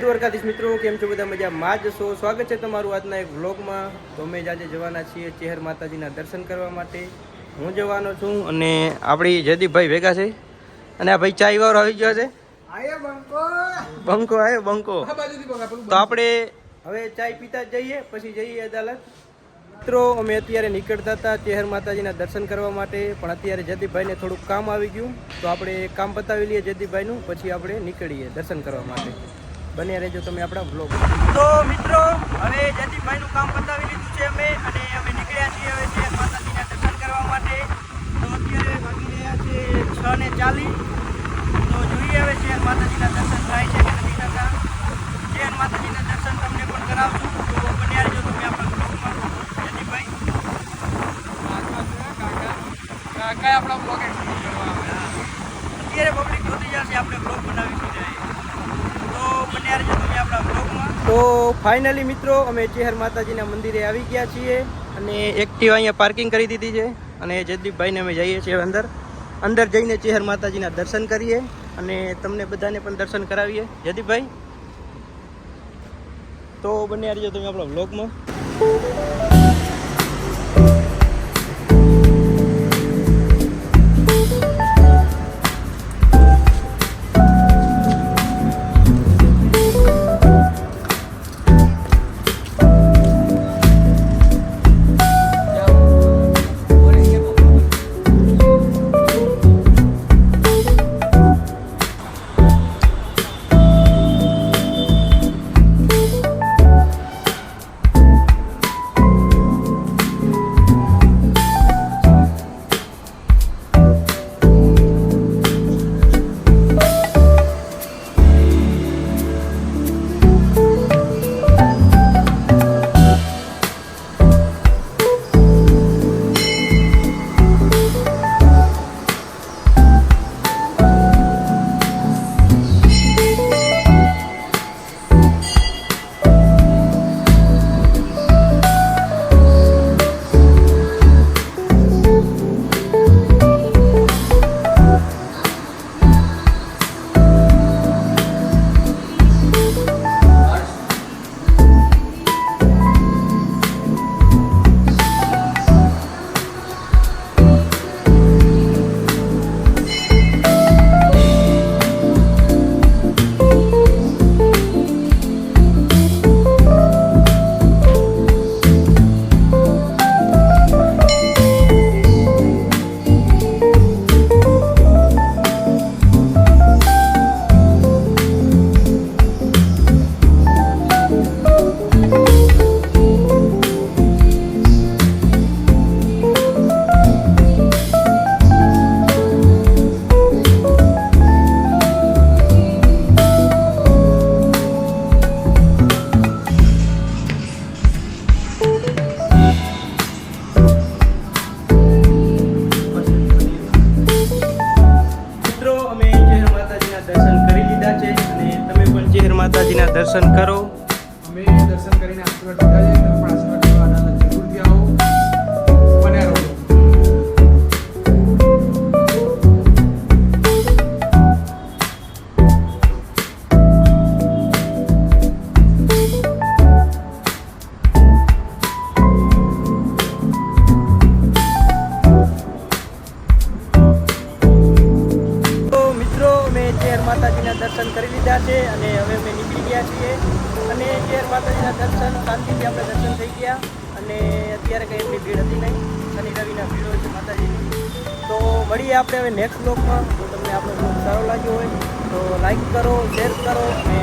દ્વારકાધીશ મિત્રો, કેમ છો બધા? મજામાં જ છો? સ્વાગત છે તમારું આજના એક વ્લોગમાં. તો અમે આજે જવાના છીએ ચેહર માતાજીના દર્શન કરવા માટે. હું જવાનો છું અને આપણી જયદીપભાઈ ભેગા છે અને આ ભાઈ ચાય વાળો આવી ગયો છે. બંકો આવ્યો બંકો. તો આપણે હવે ચાય પીતા જ જઈએ, પછી જઈએ અદાલત. મિત્રો, અમે અત્યારે નીકળતા હતા ચેહર માતાજીના દર્શન કરવા માટે, પણ અત્યારે જયદીપભાઈને થોડુંક કામ આવી ગયું, તો આપણે કામ પતાવી લઈએ જયદીપભાઈનું, પછી આપણે નીકળીએ દર્શન કરવા માટે. બને રહેજો તમે આપણા બ્લોગ. તો મિત્રો, હવે જયદીપભાઈનું કામ પતાવી લીધું છે અમે, અને અમે નીકળ્યા છીએ હવે ચેહર માતાજીના દર્શન કરવા માટે. તો અત્યારે વાગી રહ્યા છે 6:40. તો જોઈએ હવે ચેહર માતાજીના દર્શન થાય છે કે નથી થતા. ચેહર માતાજીના દર્શન તમને પણ કરાવશું, તો બને રહેજો તમે આપણા બ્લોગમાં. જયદીપભાઈ કાકા આપણા બ્લોગ અત્યારે પબ્લિક જોતી જશે, આપણે બ્લોગ બનાવીશું જાય. તો બને રહેજો તમે આપણા બ્લોગમાં. તો ફાઇનલી મિત્રો, અમે ચેહર માતાજીના મંદિરે આવી ગયા છીએ અને એક્ટિવા અહીંયા પાર્કિંગ કરી દીધી છે, અને જયદીપભાઈને અમે જઈએ છીએ અંદર જઈને ચેહર માતાજીના દર્શન કરીએ અને તમને બધાને પણ દર્શન કરાવીએ. જયદીપભાઈ, તો બને રહેજો તમે આપણા બ્લોગમાં. માતાજીના દર્શન કરો. અમે દર્શન કરીને આશીર્વાદ લીધા છે, તમે પણ આશીર્વાદ લેવાના જરૂરથી આવો. બને રહો. માતાજીના દર્શન કરી લીધા છે અને હવે અમે નીકળી ગયા છીએ. અને ચેહર માતાજીના દર્શન શાંતિથી આપણે દર્શન થઈ ગયા, અને અત્યારે કંઈ એટલી ભીડ હતી નહીં. શનિ રવિના ભીડ હોય છે માતાજીની. તો મળીએ આપણે હવે નેક્સ્ટ બ્લોગમાં. જો તમને આપણો બ્લોગ સારો લાગ્યો હોય તો લાઈક કરો, શેર કરો અને